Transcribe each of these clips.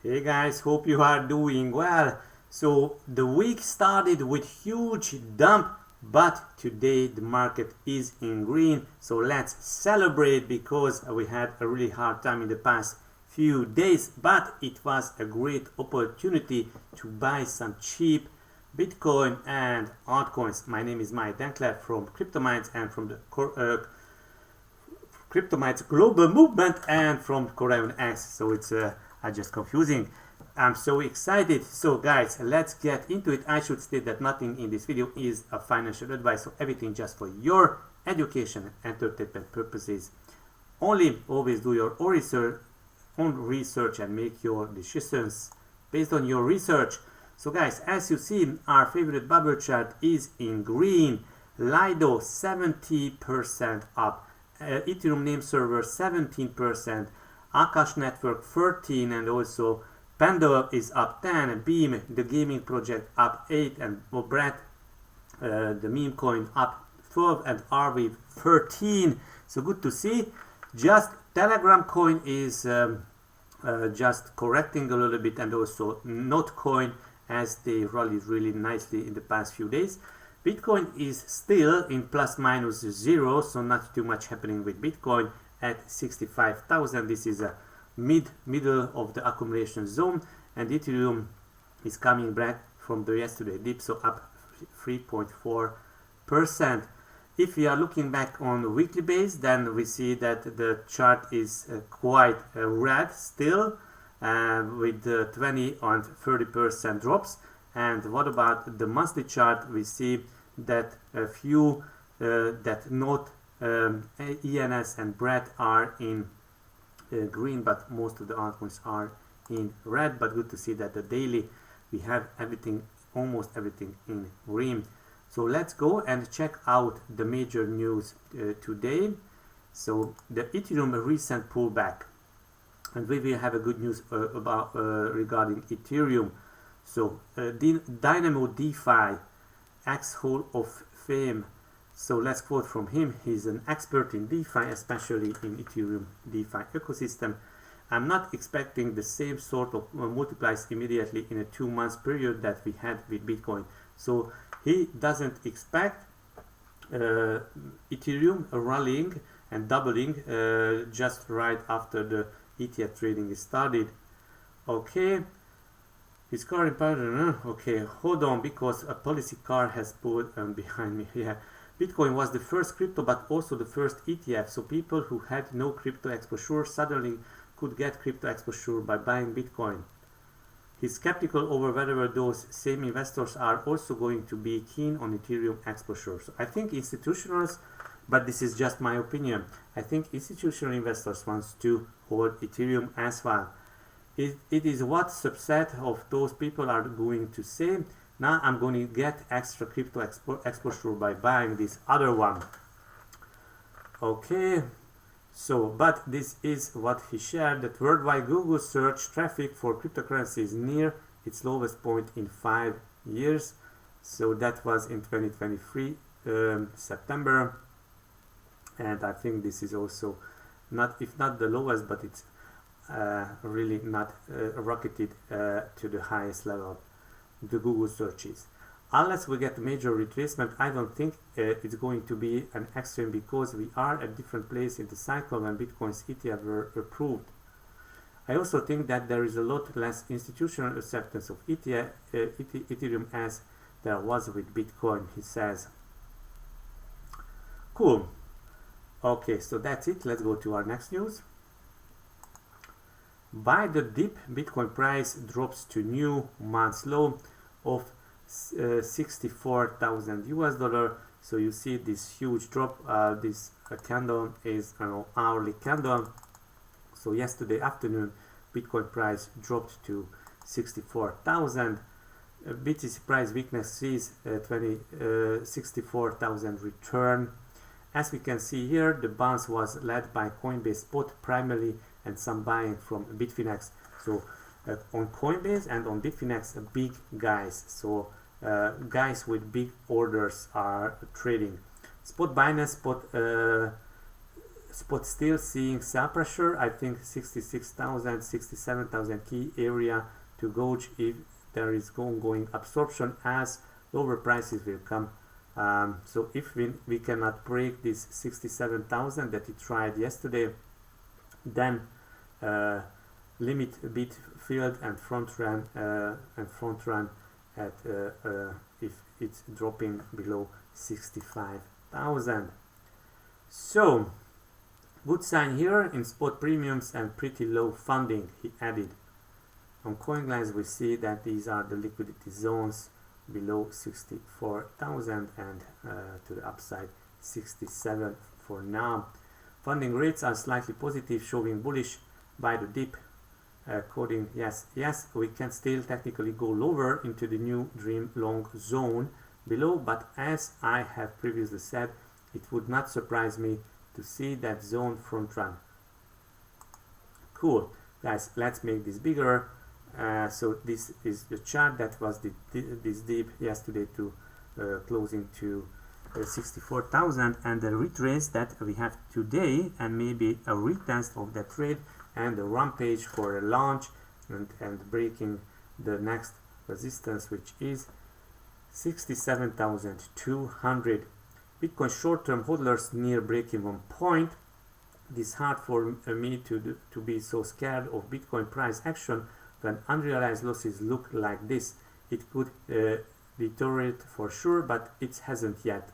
Hey guys, hope you are doing well. So the week started with huge dump, but today the market is in green. So let's celebrate because we had a really hard time in the past few days, but it was a great opportunity to buy some cheap Bitcoin and altcoins. My name is Mike Dankler from CryptoMinds and from the CryptoMinds Global movement and from CorionX. So it's just confusing. I'm so excited. So guys, let's get into it. I should state that nothing in this video is a financial advice, so everything just for your education and entertainment purposes. Only always do your own research and make your decisions based on your research. So guys, as you see, our favorite bubble chart is in green. Lido 70% up. Ethereum name server 17%, Akash network 13%, and also Panda is up 10%, and Beam, the gaming project, up 8%, and Brett, the meme coin, up 12%, and RV 13%. So good to see. Just Telegram coin is just correcting a little bit, and also Notcoin as they rallied really nicely in the past few days. Bitcoin is still in plus minus zero, so not too much happening with Bitcoin at 65,000. This is a middle of the accumulation zone, and Ethereum is coming back from the yesterday dip, so up 3.4%. If we are looking back on a weekly base, then we see that the chart is quite red still, with 20 and 30% drops. And what about the monthly chart? We see that a few that not ENS and Brett are in green, but most of the altcoins are in red. But good to see that the daily we have everything, almost everything in green. So let's go and check out the major news today. So the Ethereum recent pullback, and we will have a good news about regarding Ethereum. So Dynamo DeFi, ex-Hall of Fame. So let's quote from him. He's an expert in DeFi, especially in Ethereum DeFi ecosystem. I'm not expecting the same sort of multiplies immediately in a 2-month period that we had with Bitcoin. So he doesn't expect Ethereum rallying and doubling just right after the ETF trading is started. Okay. His current pattern, okay, hold on, because a policy car has pulled behind me here. Bitcoin was the first crypto, but also the first ETF, so people who had no crypto exposure suddenly could get crypto exposure by buying Bitcoin. He's skeptical over whether those same investors are also going to be keen on Ethereum exposure. So I think institutionals, but this is just my opinion, I think institutional investors want to hold Ethereum as well. It is what subset of those people are going to say, now I'm going to get extra crypto exposure by buying this other one. Okay, so but this is what he shared, that worldwide Google search traffic for cryptocurrency is near its lowest point in 5 years. So that was in 2023 September, and I think this is also not, if not the lowest, but it's really not rocketed to the highest level, the Google searches. Unless we get a major retracement, I don't think it's going to be an extreme, because we are at different place in the cycle when Bitcoin's ETF were approved. I also think that there is a lot less institutional acceptance of Ethereum as there was with Bitcoin, he says. Cool. Okay, so that's it. Let's go to our next news. By the dip, Bitcoin price drops to new month's low of 64,000 US dollar. So you see this huge drop. This candle is an hourly candle. So yesterday afternoon, Bitcoin price dropped to 64,000. BTC price weakness sees 64,000 return. As we can see here, the bounce was led by Coinbase Spot primarily, and some buying from Bitfinex. So on Coinbase and on Bitfinex, big guys. So guys with big orders are trading. Spot Binance, spot still seeing sell pressure. I think 66,000, 67,000 key area to gauge if there is ongoing absorption as lower prices will come. So if we cannot break this 67,000 that it tried yesterday, then limit bid field and front run at if it's dropping below 65,000. So good sign here in spot premiums and pretty low funding, he added. On CoinGlance we see that these are the liquidity zones below 64,000 and to the upside 67 for now. Funding rates are slightly positive, showing bullish by the dip. Coding yes, we can still technically go lower into the new dream long zone below, but as I have previously said, it would not surprise me to see that zone front run. Cool, guys, let's make this bigger. So this is the chart that was this dip yesterday to closing to 64,000, and the retrace that we have today, and maybe a retest of that trade and a rampage for a launch and breaking the next resistance, which is 67,200. Bitcoin short-term hodlers near break-even point. It is hard for me to be so scared of Bitcoin price action when unrealized losses look like this. It could deteriorate for sure, but it hasn't yet.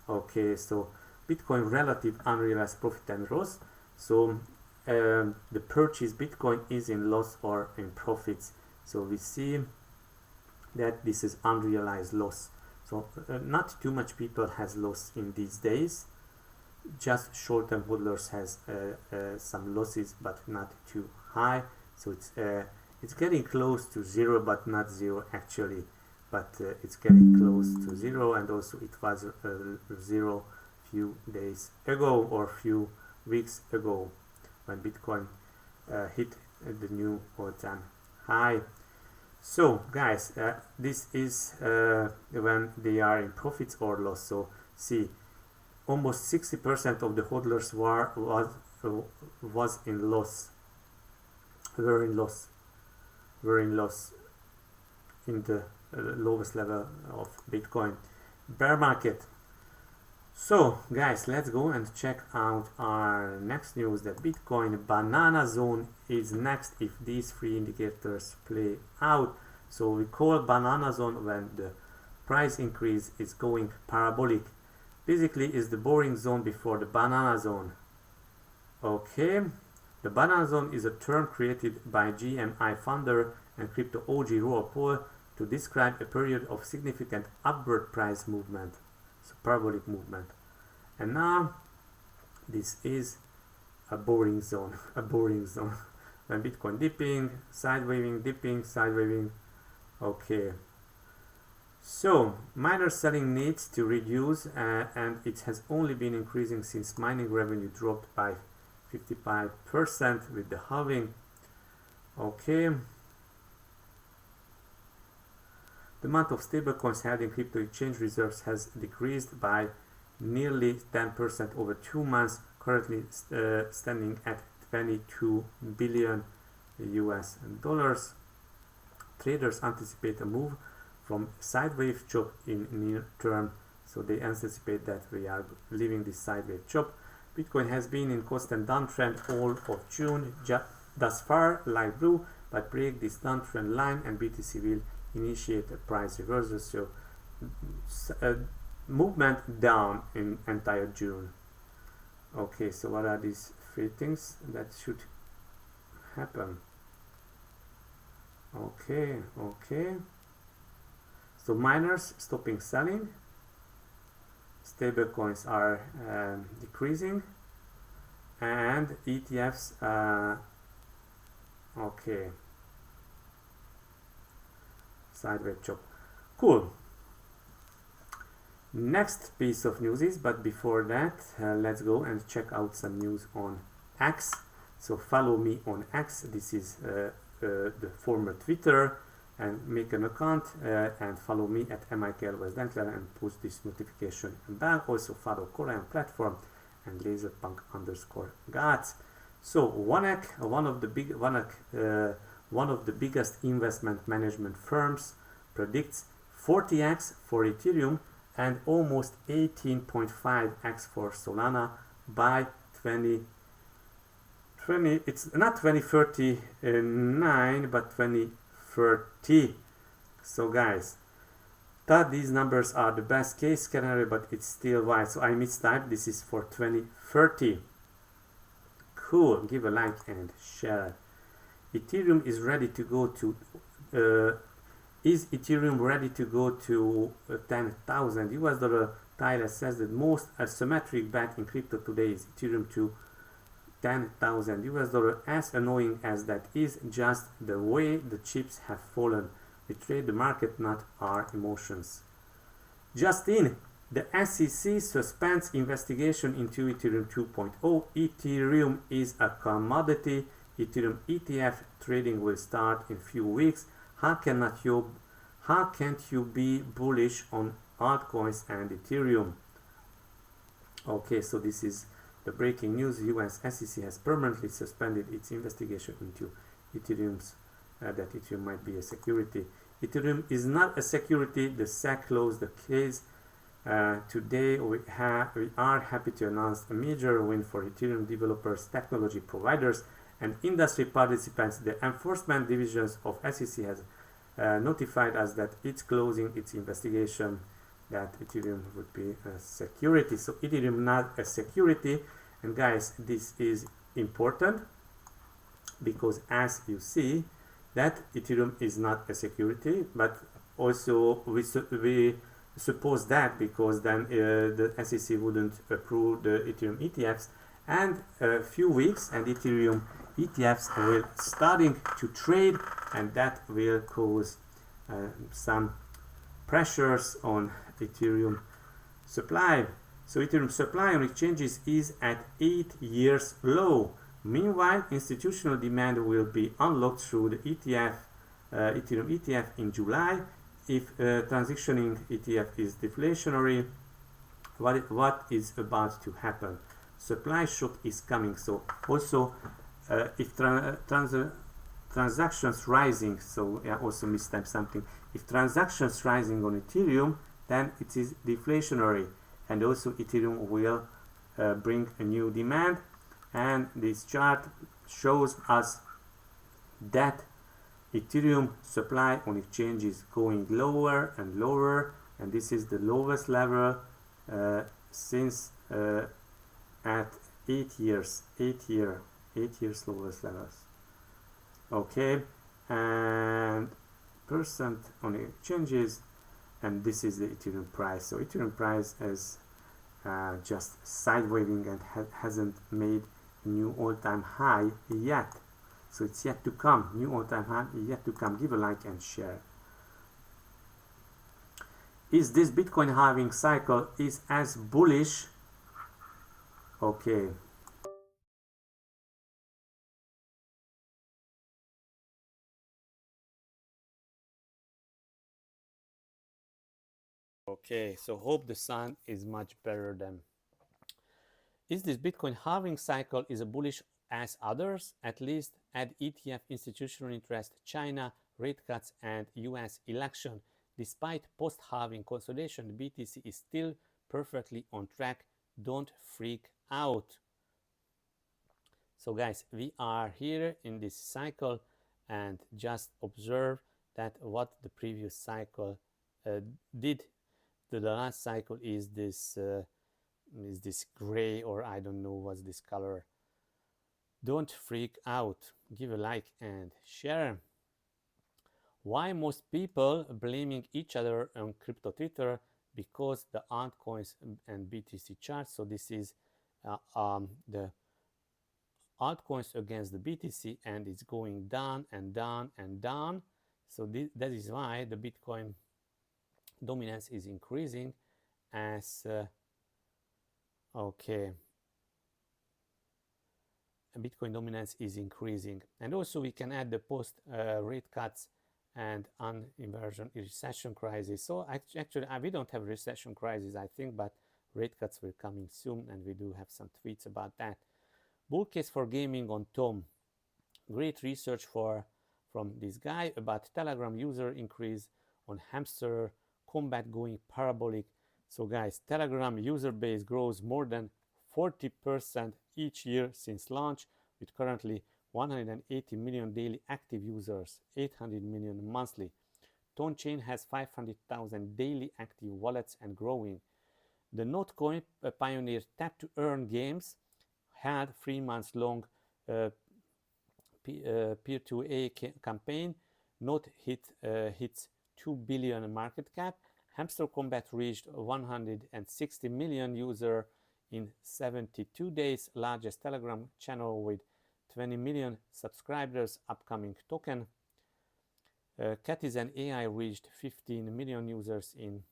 Okay, so Bitcoin relative unrealized profit and loss. So the purchase Bitcoin is in loss or in profits. So we see that this is unrealized loss. So not too much people has loss in these days. Just short-term hodlers has some losses, but not too high. So it's getting close to zero, but not zero actually. But it's getting close to zero, and also it was zero few days ago or few weeks ago when Bitcoin hit the new all-time high. So guys, this is when they are in profits or loss. So see, almost 60% of the hodlers was in loss, were in loss in the lowest level of Bitcoin bear market. So guys, let's go and check out our next news, that Bitcoin banana zone is next if these three indicators play out. So we call banana zone when the price increase is going parabolic. Basically is the boring zone before the banana zone. Okay, the banana zone is a term created by GMI founder and crypto OG Roald Paul to describe a period of significant upward price movement, so parabolic movement. And now this is a boring zone, when Bitcoin dipping, side waving, dipping, side waving. Okay, so miner selling needs to reduce, and it has only been increasing since mining revenue dropped by 55% with the halving. Okay. The amount of stablecoins held in crypto exchange reserves has decreased by nearly 10% over 2 months, currently standing at 22 billion US dollars. Traders anticipate a move from sideways chop in near term, so they anticipate that we are leaving this sideways chop. Bitcoin has been in constant downtrend all of June thus far, light blue, but break this downtrend line and BTC will initiate a price reversal. So movement down in entire June. Okay, so what are these three things that should happen? Okay, so miners stopping selling, stable coins are decreasing, and ETFs okay, sideways chop. Cool. Next piece of news is, but before that, let's go and check out some news on X. So follow me on X. This is the former Twitter, and make an account and follow me at MIKLWestDenkler and push this notification bell. Also follow Corion platform and laserpunk_gods. So one of the biggest investment management firms predicts 40x for Ethereum and almost 18.5x for Solana by 2020. It's not 2039 but 2030. So guys, thought these numbers are the best case scenario, but it's still wide. So I mistyped. This is for 2030. Cool. Give a like and share. Ethereum is ready to go to. Is Ethereum ready to go to 10,000 US dollar? Tyler says that most asymmetric bet in crypto today is Ethereum to 10,000 US dollar. As annoying as that is, just the way the chips have fallen. We trade the market, not our emotions. Justin, the SEC suspends investigation into Ethereum 2.0. Ethereum is a commodity. Ethereum ETF trading will start in few weeks. How can't you be bullish on altcoins and Ethereum? Okay, so this is the breaking news. US SEC has permanently suspended its investigation into Ethereum's that Ethereum might be a security. Ethereum is not a security. The SEC closed the case. Today we are happy to announce a major win for Ethereum developers, technology providers, and industry participants. The enforcement divisions of SEC has notified us that it's closing its investigation that Ethereum would be a security. So Ethereum not a security, and guys, this is important because as you see that Ethereum is not a security, but also we suppose that because then the SEC wouldn't approve the Ethereum ETFs, and a few weeks and Ethereum ETFs will starting to trade, and that will cause some pressures on Ethereum supply. So Ethereum supply on exchanges is at 8 years low. Meanwhile, institutional demand will be unlocked through the ETF, Ethereum ETF in July. If transitioning ETF is deflationary, what is about to happen? Supply shock is coming. So also if transactions rising, so I also mistyped something. If transactions rising on Ethereum, then it is deflationary, and also Ethereum will bring a new demand. And this chart shows us that Ethereum supply on exchange is going lower and lower, and this is the lowest level since at 8 years lowest levels. Okay, and percent on exchanges, and this is the Ethereum price. So Ethereum price is just sidewaving and hasn't made new all-time high yet. So it's yet to come. New all-time high yet to come. Give a like and share. Is this Bitcoin halving cycle is as bullish? Okay. Okay, so hope the sun is much better than. Is this Bitcoin halving cycle is a bullish as others? At least add ETF institutional interest, China, rate cuts, and US election. Despite post-halving consolidation, the BTC is still perfectly on track. Don't freak out. So guys, we are here in this cycle, and just observe that what the previous cycle did. The last cycle is this gray, or I don't know what's this color. Don't freak out. Give a like and share. Why most people blaming each other on crypto Twitter? Because the altcoins and BTC charts. So this is the altcoins against the BTC, and it's going down and down and down. So that is why the Bitcoin dominance is increasing as okay, Bitcoin dominance is increasing. And also we can add the post rate cuts and inversion recession crisis. So actually we don't have recession crisis, I think, but rate cuts will coming soon, and we do have some tweets about that. Bull case for gaming on Tom. Great research from this guy about Telegram user increase on Hamster, Kombat going parabolic. So guys, Telegram user base grows more than 40% each year since launch, with currently 180 million daily active users, 800 million monthly. Ton chain has 500,000 daily active wallets and growing. The Notcoin pioneer Tap to Earn Games had 3 months long peer-to-A campaign. Not hits 2 billion market cap. Hamster Kombat reached 160 million user in 72 days. Largest Telegram channel with 20 million subscribers. Upcoming token. Catizen AI reached 15 million users in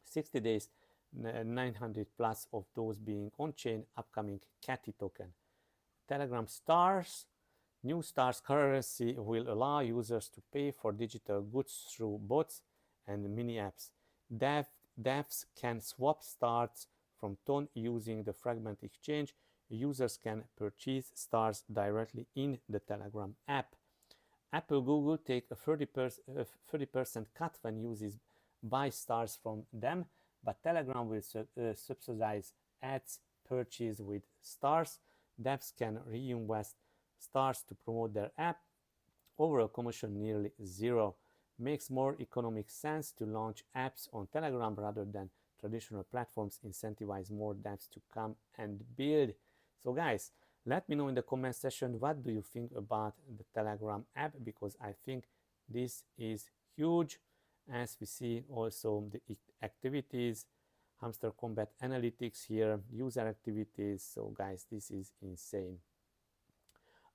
60 days. 900 plus of those being on-chain. Upcoming Catty token. Telegram Stars. New Stars currency will allow users to pay for digital goods through bots and mini apps. Devs can swap stars from Ton using the Fragment exchange. Users can purchase stars directly in the Telegram app. Apple Google take a 30% cut when users buy stars from them, but Telegram will subsidize ads purchased with stars. Devs can reinvest stars to promote their app. Overall commission nearly zero. Makes more economic sense to launch apps on Telegram rather than traditional platforms. Incentivize more devs to come and build. So guys, let me know in the comment section what do you think about the Telegram app, because I think this is huge. As we see also the activities, Hamster Kombat analytics here, user activities. So guys, this is insane.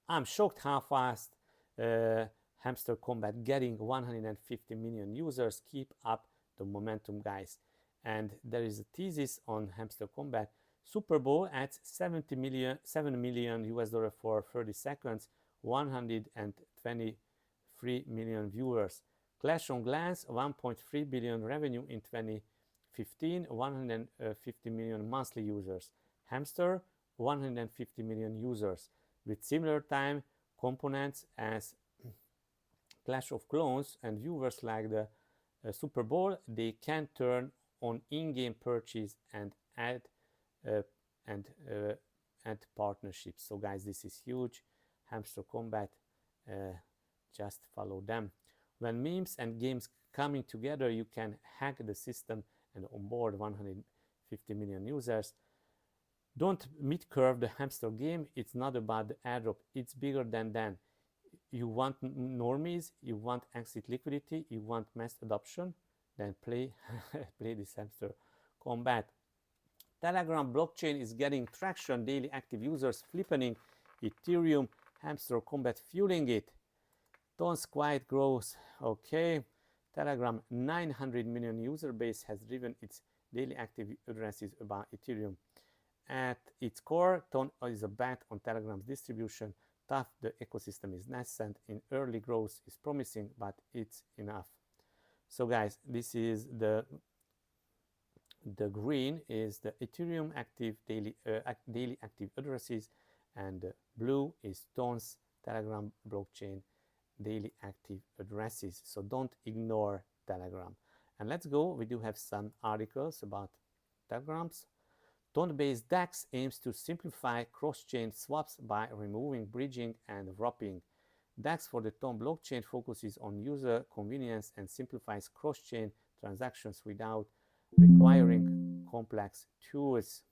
I'm shocked how fast Hamster Kombat getting 150 million users. Keep up the momentum, guys. And there is a thesis on Hamster Kombat. Super Bowl adds 7 million US dollar for 30 seconds, 123 million viewers. Clash on Glance, 1.3 billion revenue in 2015, 150 million monthly users. Hamster, 150 million users. With similar time components as Clash of Clans and viewers like the Super Bowl, they can turn on in-game purchase and add partnerships. So guys, this is huge. Hamster Kombat, just follow them. When memes and games coming together, you can hack the system and onboard 150 million users. Don't mid-curve the Hamster game. It's not about the airdrop. It's bigger than that. You want normies, you want exit liquidity, you want mass adoption, then play this Hamster Kombat. Telegram blockchain is getting traction. Daily active users flippening. Ethereum, Hamster Kombat fueling it. Tons quiet growth. Okay. Telegram 900 million user base has driven its daily active addresses about Ethereum. At its core, Ton is a bet on Telegram's distribution. Tough, the ecosystem is nascent. In early growth is promising, but it's enough. So guys, this is the green is the Ethereum active daily active addresses, and the blue is Ton's Telegram blockchain daily active addresses. So don't ignore Telegram. And let's go. We do have some articles about Telegrams. Ton-based DEX aims to simplify cross-chain swaps by removing bridging and wrapping. DEX for the Ton blockchain focuses on user convenience and simplifies cross-chain transactions without requiring complex tools.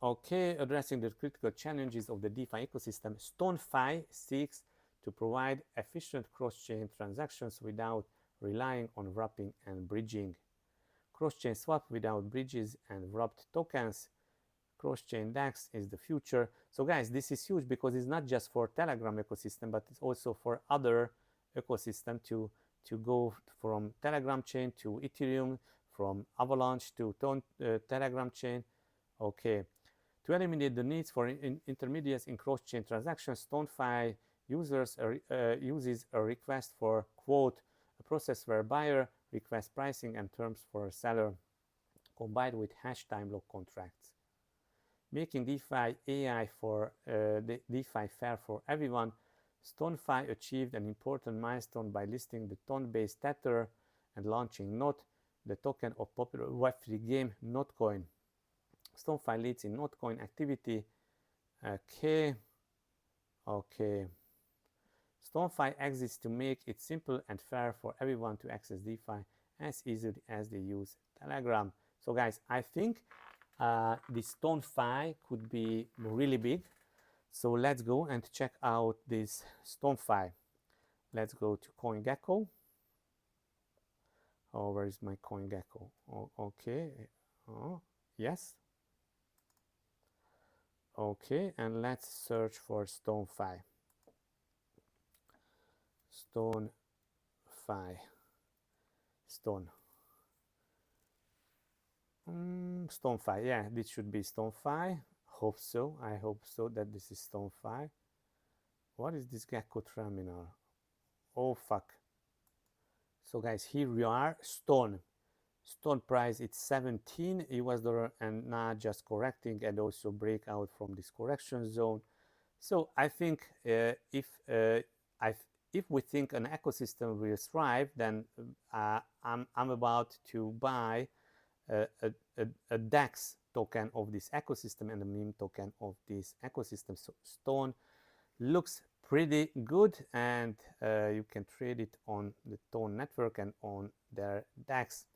Okay, addressing the critical challenges of the DeFi ecosystem, StoneFi seeks to provide efficient cross-chain transactions without relying on wrapping and bridging. Cross-chain swap without bridges and wrapped tokens. Cross-chain DEX is the future. So guys, this is huge because it's not just for Telegram ecosystem, but it's also for other ecosystem to go from Telegram chain to Ethereum, from Avalanche to Telegram chain. Okay. To eliminate the needs for intermediates in cross-chain transactions, StoneFi uses a request for, quote, a process where buyer request pricing and terms for a seller, combined with hash time lock contracts. Making DeFi AI for DeFi fair for everyone, StoneFi achieved an important milestone by listing the Ton-based Tether and launching NOT, the token of popular Web3 game Notcoin. StoneFi leads in Notcoin activity. Okay. StoneFi exists to make it simple and fair for everyone to access DeFi as easily as they use Telegram. So guys, I think this StoneFi could be really big. So let's go and check out this StoneFi. Let's go to CoinGecko. Oh, where is my CoinGecko? Oh, okay. Oh, yes. Okay, and let's search for StoneFi. StoneFi. StoneFi, yeah, this should be StoneFi. Hope so. I hope so that this is StoneFi. What is this Gecko terminal? Oh fuck. So guys, here we are. Stone price, it's 17 US dollar, and now just correcting and also break out from this correction zone. So I think if we think an ecosystem will thrive, then I'm about to buy a DEX token of this ecosystem and a meme token of this ecosystem. So Stone looks pretty good, and you can trade it on the Tone network and on their DEX.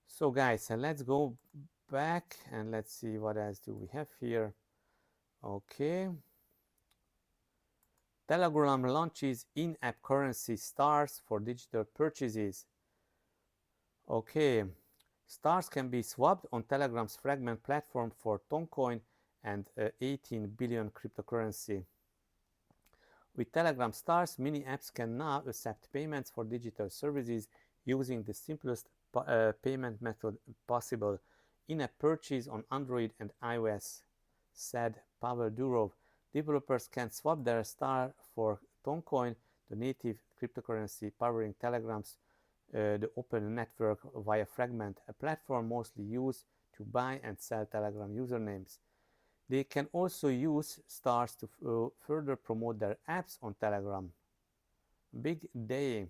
So guys, let's go back and let's see what else do we have here. Okay. Telegram launches in-app currency stars for digital purchases. Okay. Stars can be swapped on Telegram's Fragment platform for Toncoin and 18 billion cryptocurrency. With Telegram Stars, many apps can now accept payments for digital services using the simplest payment method possible. In-app purchase on Android and iOS, said Pavel Durov. Developers can swap their star for Toncoin, the native cryptocurrency powering Telegram's the open network via Fragment, a platform mostly used to buy and sell Telegram usernames. They can also use stars to further promote their apps on Telegram. Big day.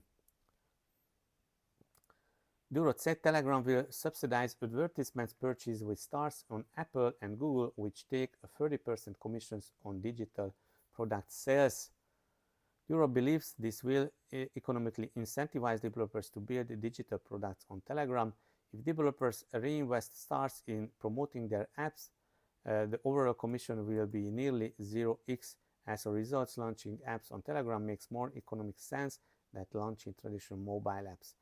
Durov said Telegram will subsidize advertisements purchased with stars on Apple and Google, which take a 30% commissions on digital product sales. Durov believes this will economically incentivize developers to build digital products on Telegram. If developers reinvest stars in promoting their apps, the overall commission will be nearly 0x. As a result, launching apps on Telegram makes more economic sense than launching traditional mobile apps.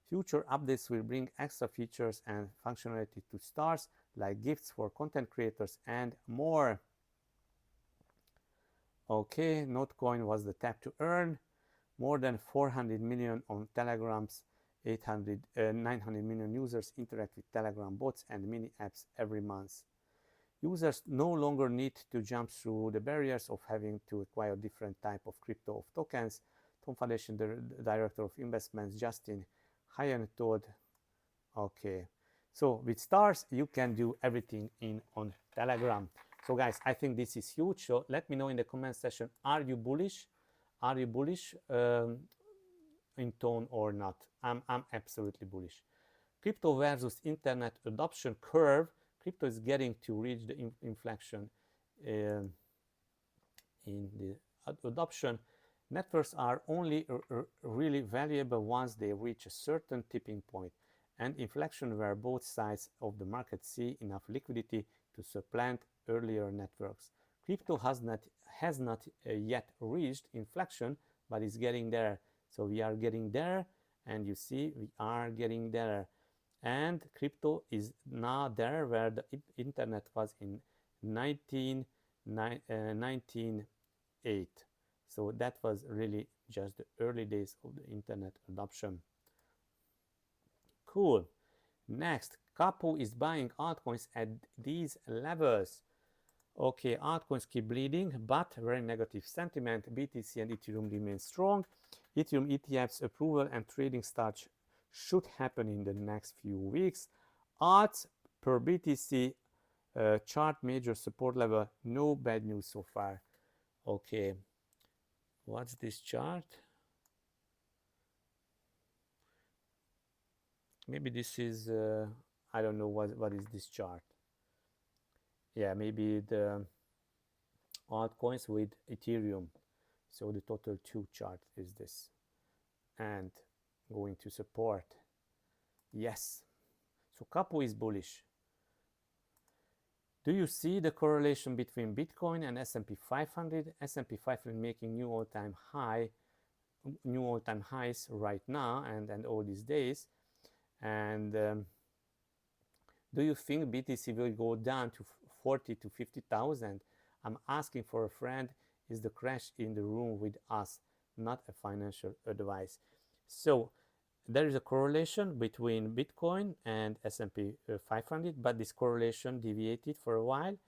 Future updates will bring extra features and functionality to stars, like gifts for content creators and more. Okay, Notcoin was the tap to earn. More than 400 million on Telegram's 900 million users interact with Telegram bots and mini apps every month. Users no longer need to jump through the barriers of having to acquire different type of crypto of tokens. Tom Foundation, the Director of Investments, Justin Hyen told. Okay, so with stars, you can do everything on Telegram. So guys, I think this is huge. So let me know in the comment section, are you bullish? Are you bullish in Tone or not? I'm absolutely bullish. Crypto versus internet adoption curve. Crypto is getting to reach the inflection in the adoption. Networks are only really valuable once they reach a certain tipping point and inflection where both sides of the market see enough liquidity to supplant earlier networks. Crypto has not yet reached inflection, but is getting there. So we are getting there, and you see we are getting there. And crypto is now there where the internet was in 1998. So that was really just the early days of the internet adoption. Cool. Next, Capo is buying altcoins at these levels. Okay, altcoins keep bleeding, but very negative sentiment. BTC and Ethereum remain strong. Ethereum ETFs approval and trading start should happen in the next few weeks. Odds per BTC chart major support level, no bad news so far. Okay, what's this chart? Maybe this is, I don't know what is this chart. Yeah, maybe the altcoins with Ethereum. So the total 2 chart is this. And going to support. Yes. So Capo is bullish. Do you see the correlation between Bitcoin and S&P 500? S&P 500 making new all-time highs right now and all these days. And do you think BTC will go down to 40 to 50,000? I'm asking for a friend. Is the crash in the room with us, not a financial advice? So there is a correlation between Bitcoin and S&P 500, but this correlation deviated for a while,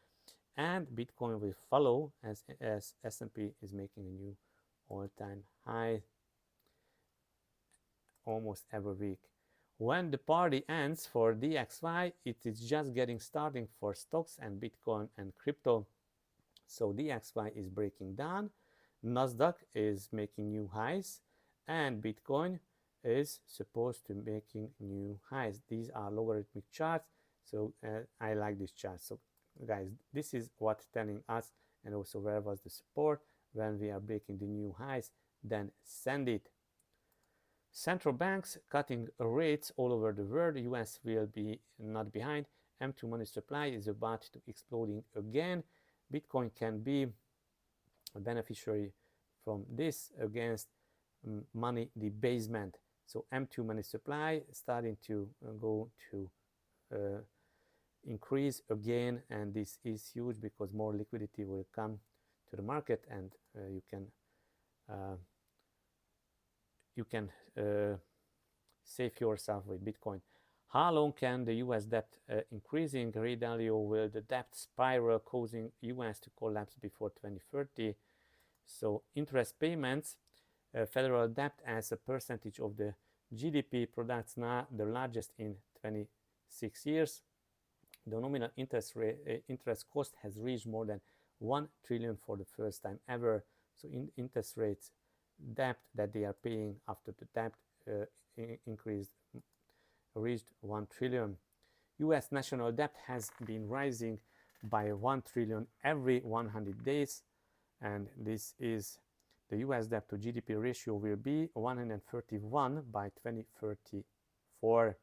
and Bitcoin will follow as S&P is making a new all-time high almost every week. When the party ends for DXY, it is just getting starting for stocks and Bitcoin and crypto. So DXY is breaking down, Nasdaq is making new highs, and Bitcoin is supposed to making new highs. These are logarithmic charts, so I like this chart. So guys, this is what telling us, and also where was the support when we are breaking the new highs, then send it. Central banks cutting rates all over the world. US will be not behind. M2 money supply is about to exploding again. Bitcoin can be a beneficiary from this against money debasement. So M2 money supply starting to go to increase again, and this is huge because more liquidity will come to the market, and you can save yourself with Bitcoin. How long can the US debt increasing? Ray Dalio, will the debt spiral causing US to collapse before 2030? So interest payments, federal debt as a percentage of the GDP products now the largest in 26 years. The nominal interest cost has reached more than 1 trillion for the first time ever. So interest rates, debt that they are paying after the debt reached 1 trillion. US national debt has been rising by 1 trillion every 100 days, and this is the US debt to GDP ratio will be 131 by 2034.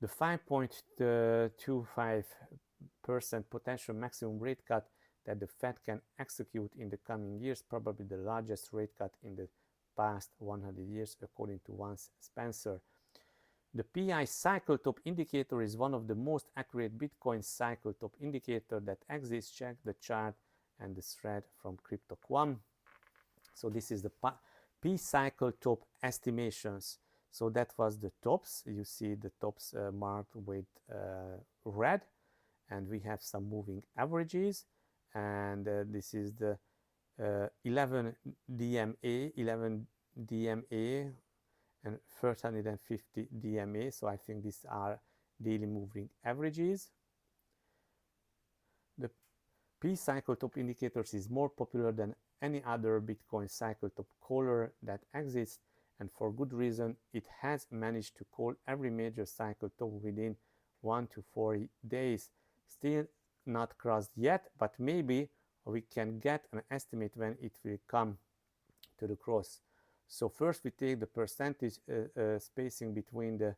The 5.25% potential maximum rate cut that the Fed can execute in the coming years, probably the largest rate cut in the past 100 years, according to Vance Spencer. The PI cycle top indicator is one of the most accurate Bitcoin cycle top indicator that exists. Check the chart and the thread from CryptoQuam. So this is the P cycle top estimations. So that was the tops. You see the tops marked with red, and we have some moving averages, and this is the 11 DMA and 150 DMA. So I think these are daily moving averages. The P cycle top indicators is more popular than any other Bitcoin cycle top caller that exists, and for good reason. It has managed to call every major cycle top within 1 to 4 days. Still not crossed yet, but maybe we can get an estimate when it will come to the cross. So first we take the percentage spacing between the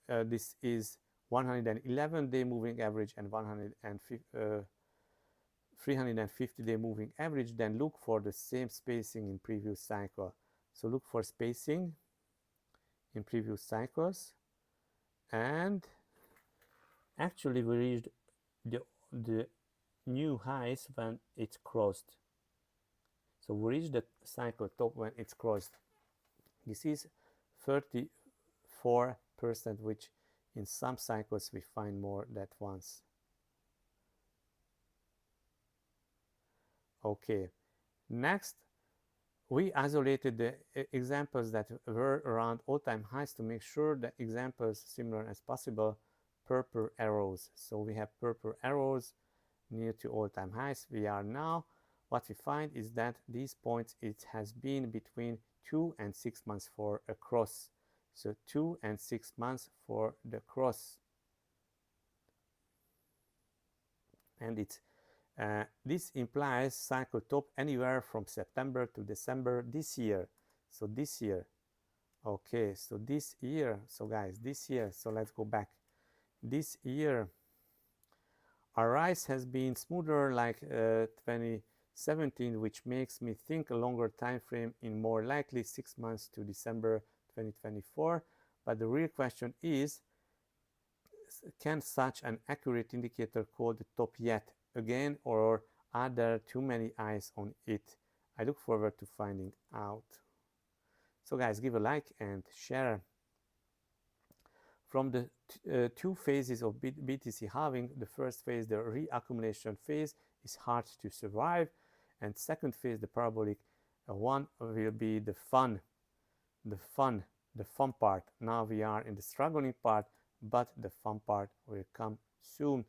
this is 111-day moving average and 350-day moving average. Then look for the same spacing in previous cycle. So look for spacing in previous cycles, and actually we reached the new highs when it's crossed. So we reached the cycle top when it's crossed. This is 34%, which in some cycles we find more than once. Okay, next we isolated the examples that were around all-time highs to make sure that examples similar as possible. Purple arrows. So we have purple arrows near to all-time highs. We are now, what we find is that these points, it has been between 2 and 6 months for a cross. So 2 and 6 months for the cross. And this implies cycle top anywhere from September to December this year. So this year. Okay, so this year, so guys, this year, so let's go back. This year, our rise has been smoother like 2017, which makes me think a longer time frame in more likely 6 months to December 2024. But the real question is, can such an accurate indicator call the top yet again, or are there too many eyes on it? I look forward to finding out. So guys, give a like and share. From the two phases of BTC halving, the first phase, the reaccumulation phase, is hard to survive, and second phase, the parabolic one, will be the fun part. Now we are in the struggling part, but the fun part will come soon.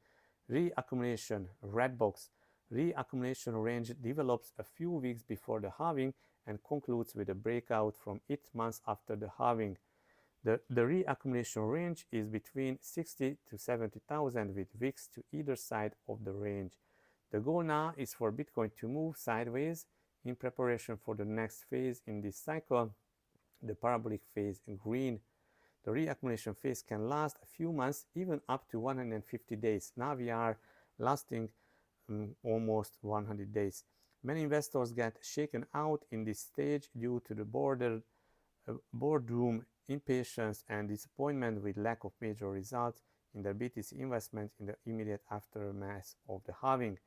Reaccumulation, red box. Reaccumulation range develops a few weeks before the halving and concludes with a breakout from 8 months after the halving. The reaccumulation range is between 60 to 70,000 with wicks to either side of the range. The goal now is for Bitcoin to move sideways in preparation for the next phase in this cycle, the parabolic phase in green. The reaccumulation phase can last a few months, even up to 150 days. Now we are lasting almost 100 days. Many investors get shaken out in this stage due to the boardroom impatience and disappointment with lack of major results in their BTC investment in the immediate aftermath of the halving.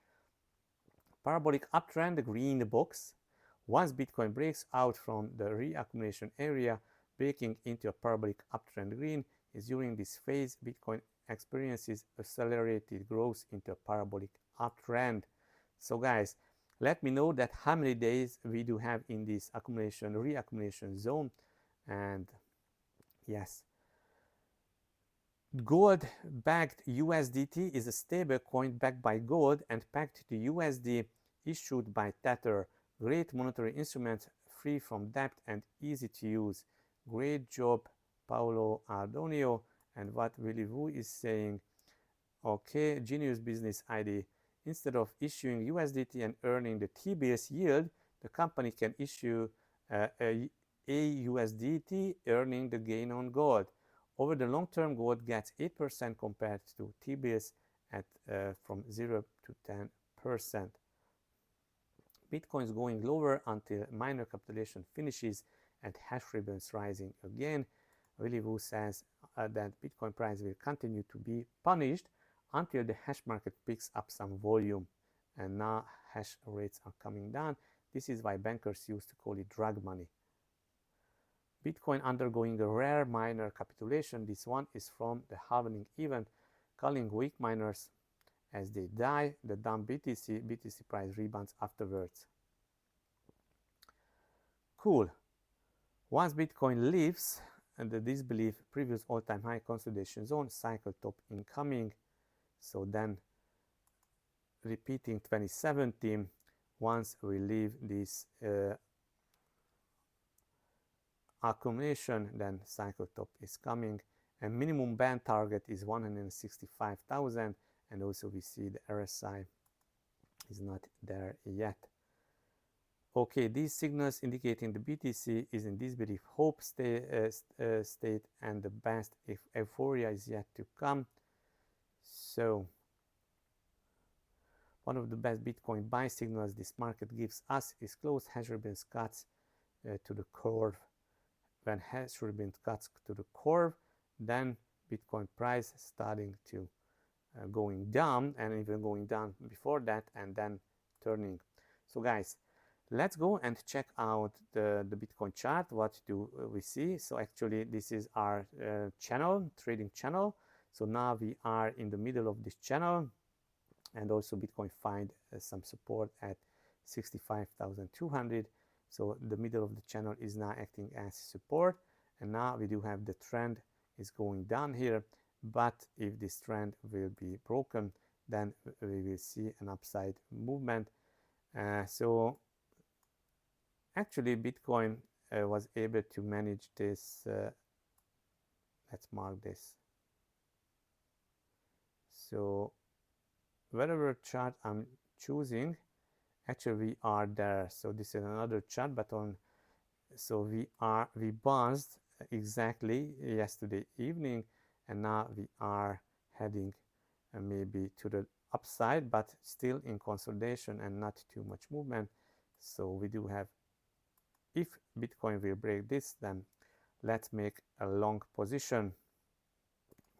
Parabolic uptrend, the green box. Once Bitcoin breaks out from the reaccumulation area, breaking into a parabolic uptrend green is during this phase Bitcoin experiences accelerated growth into a parabolic uptrend. So guys, let me know that how many days we do have in this reaccumulation zone. And yes, gold-backed USDT is a stable coin backed by gold and pegged to USD, issued by Tether. Great monetary instrument, free from debt and easy to use. Great job, Paolo Ardonio. And what Willy Wu is saying, okay, genius business idea. Instead of issuing USDT and earning the T-bills yield, the company can issue a USDT, earning the gain on gold. Over the long term, gold gets 8% compared to T-bills at from 0 to 10%. Bitcoin is going lower until minor capitulation finishes and hash ribbons rising again. Willy Wu says that Bitcoin price will continue to be punished until the hash market picks up some volume. And now hash rates are coming down. This is why bankers used to call it drug money. Bitcoin undergoing a rare minor capitulation. This one is from the halving event, culling weak miners as they die. The dumb BTC price rebounds afterwards. Cool. Once Bitcoin leaves the disbelief previous all-time high consolidation zone, cycle top incoming. So then repeating 2017, once we leave this accumulation, then cycle top is coming, and minimum band target is 165,000, and also we see the RSI is not there yet. Okay, these signals indicating the BTC is in disbelief hope state, and the best if euphoria is yet to come. So one of the best Bitcoin buy signals this market gives us is close hash ribbon cuts to the curve. When hash ribbon cuts to the curve, then Bitcoin price starting to going down, and even going down before that, and then turning. So guys, let's go and check out the Bitcoin chart. What do we see? So actually this is our trading channel. So now we are in the middle of this channel, and also Bitcoin find some support at 65,200. So the middle of the channel is now acting as support, and now we do have the trend is going down here. But if this trend will be broken, then we will see an upside movement. So actually Bitcoin was able to manage this. Let's mark this. So whatever chart I'm choosing, actually we are there. So this is another chart, but on, so we bounced exactly yesterday evening, and now we are heading maybe to the upside, but still in consolidation and not too much movement. So we do have, if Bitcoin will break this, then let's make a long position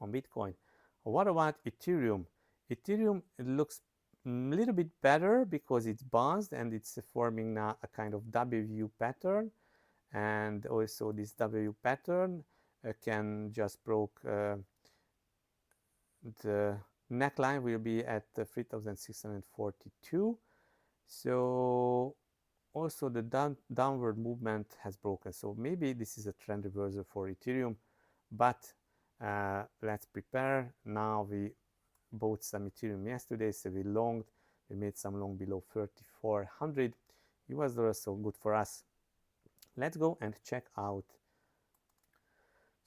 on Bitcoin. What about Ethereum? Ethereum, it looks a little bit better because it's bounced and it's forming now a kind of W pattern. And also this W pattern can just broke the neckline will be at 3,642. So also the downward movement has broken. So maybe this is a trend reversal for Ethereum, but let's prepare. Now we bought some Ethereum yesterday, so we longed. We made some long below 3,400 US dollars, so good for us. Let's go and check out.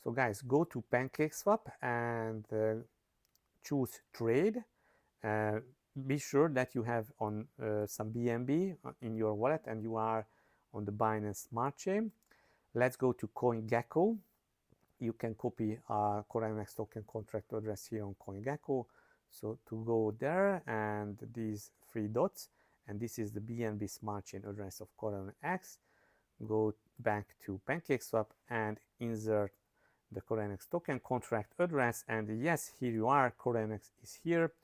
So guys, go to PancakeSwap and choose trade. Be sure that you have on some BNB in your wallet and you are on the Binance Smart Chain. Let's go to CoinGecko. You can copy a CorionX token contract address here on CoinGecko. So to go there, and these three dots, and this is the BNB Smart Chain address of CorionX. Go back to PancakeSwap and insert the CorionX token contract address, and yes, here you are, CorionX is here.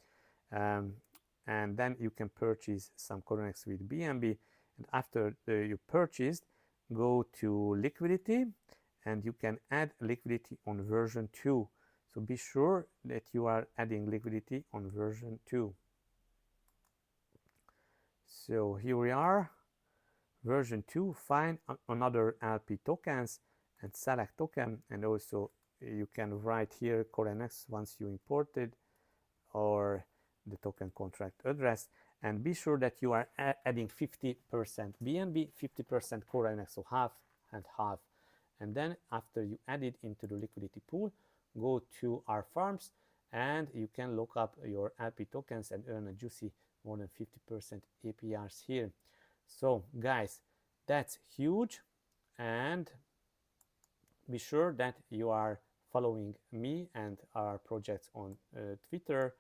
And then you can purchase some CorionX with BNB, and after you purchased, go to liquidity, and you can add liquidity on version 2. So be sure that you are adding liquidity on version 2. So here we are, version 2. Find another LP tokens and select token, and also you can write here CorionX once you imported, or the token contract address, and be sure that you are adding 50% BNB, 50% CorionX, so half and half. And then after you add it into the liquidity pool, go to our farms and you can look up your LP tokens and earn a juicy more than 50% APRs here. So guys, that's huge, and be sure that you are following me and our projects on Twitter.